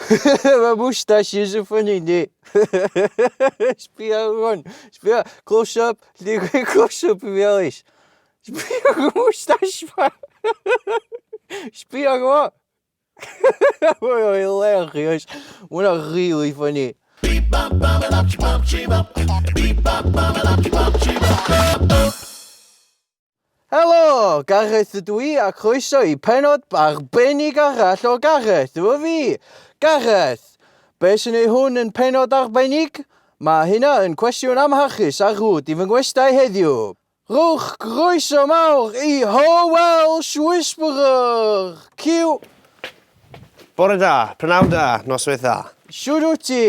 Mae moustaches yn ffynnu ni. Sbia hwn. Sbia, close up. Llyg close up i fi oes. Sbia y moustache ma. Sbia go. Mae'n hilarious. Mae'n really funny. Helo, Gareth ydw i a croeso i penod arbennig arall o Gareth, efo fi. Gareth, be sy'n ei hwn yn penod arbennig? Mae hynna yn cwestiwn amharchus a rwyd i fy ngwestai heddiw. Rwch groeso mawr i Welsh Whisperer. Cyw. Bore da, prynawn da, noswaith dda. Siwr wyt ti?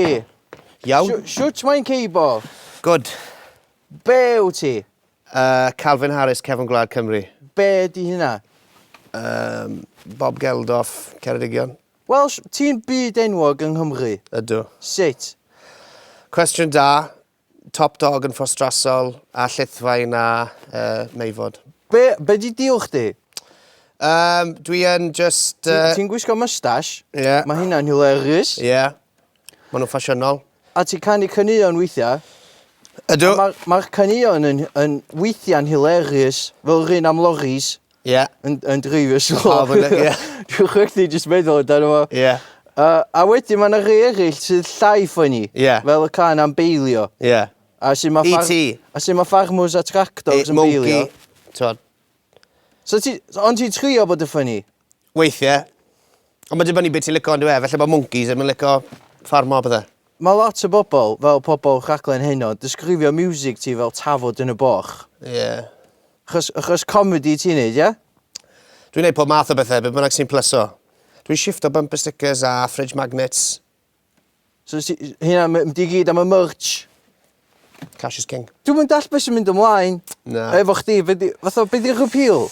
Iawn. Siwt mae'n ceibo? Good. Be wyt ti? Calvin Harris, Cefn Gwlad Cymru. Be di hynna? Bob Geldof, Ceredigion. Welsh, ti'n byd enwog yng Nghymru? Ydw. Sut? Cwestiwn da, top dog yn ffostrasol, a llithfaen a meifod. Be di diolch di? Dwi yn just... Ti'n gwisgo mustache? Ie. Mae hynna'n hilarious. Ie. Maen nhw'n ffasiynol. A ti'n canu cynnion weithiau? Ydw. Mae'r cynnion yn weithiau'n hilarious, fel rhywun am loris. Ie. Yn dreifio slo. Ie. Dwi'n chwechdi jyst meddwl dan yma. Ie. A wedyn mae yna rhai eraill sydd llai ffynnu. Ie. Fel y can am beilio. Ie. A sy'n ma farmers a tractors yn beilio. Monkey. Ond ti'n trio bod y ffynnu? Weithiau. Ond mae dibynnu beth ti'n licio ond dwi felly mae monkeys yn licio ffarmo o bethau. Mae lot o bobl, fel pobl rhaglen heno, disgrifio music ti fel tafod yn y boch. Ie. Achos comedy ti'n neud, ie? Dwi'n neud pob math o bethau, beth bynnag sy'n plyso. Dwi'n shifto bumper stickers a fridge magnets. So hynna, di gyd am y merch. Cash is king. Dwi'n mynd all beth sy'n mynd ymlaen. Na. Efo chdi, fatha, beth yw'r appeal?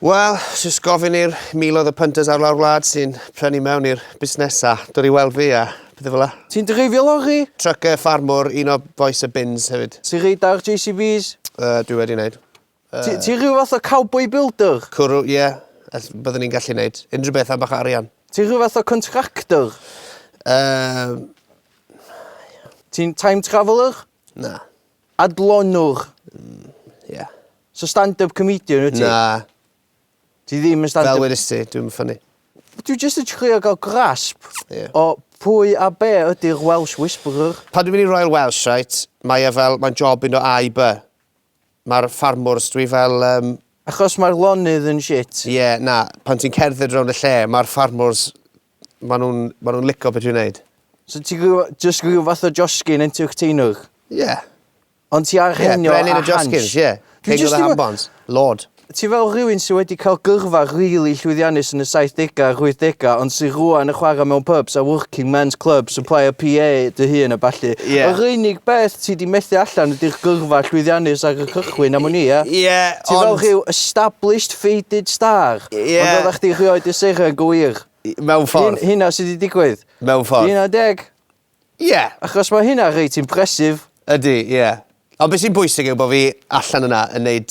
Wel, jyst gofyn i'r miloedd o punters ar lawr wlad sy'n prynu mewn i'r busnesa. Dod i weld fi a beth fel la. Ti'n dreifio lori? Truck ffarmwr, un o boes y bins hefyd. Ti'n reid ar JCBs? Dwi wedi wneud. Ti'n rhyw fath o cowboy builder? Cwrw, ie. Byddwn ni'n gallu wneud. Unrhyw beth am bach arian. Ti'n rhyw fath o contractor? Ti'n time traveller? Na. Adlonwr? Ie. So stand-up comedian wyt ti? Na. Ti ddim yn stand-up... Fel wedys ti, dwi'n ffynnu. Dwi jyst yn trio gael grasp o pwy a be ydy'r Welsh Whisperer. Pan dwi'n mynd i Royal Welsh, right, mae'n job un o A i B. Mae'r ffarmwrs, dwi fel... Achos mae'r lonydd yn shit. Ie, na, pan ti'n cerdded rownd y lle, mae'r ffarmwrs, maen nhw'n licio beth dwi'n neud. So ti just rhyw fath o josgyn entertainer? Ie. Ond ti ar henio a Brenin y Josgins, ie. King of the Hambons, Lord. Ti fel rhywun sydd wedi cael gyrfa rili llwyddiannus yn y 70au a 80au, ond sy'n rwan yn chwarae mewn pubs a working men's clubs, supply a PA dy hun a balli. Ie. Yr unig beth ti di methu allan ydy'r gyrfa llwyddiannus ar y cychwyn am hwn i, ie? Ie, Ti fel rhyw established faded star. Ie. Ond oeddech chdi rhywoed y seren gywir. Mewn ffordd. Hynna sydd wedi digwydd. Mewn ffordd. 11. Ie. Achos mae hynna reit impressive. Ydy, ie. Ond beth sy'n bwysig yw bod fi allan yna yn neud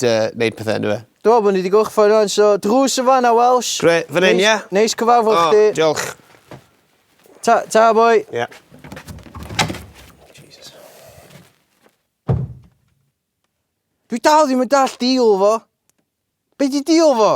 pethau nhw e. Dwi'n meddwl bod ni wedi gorffen o'n, so drws y fan a Welsh. Gre, fan hyn, ie? Neis cyfarfod chdi. Diolch. Ta, boi. Ie. Jesus. Dwi dal ddim yn dall deal fo. Be di deal fo?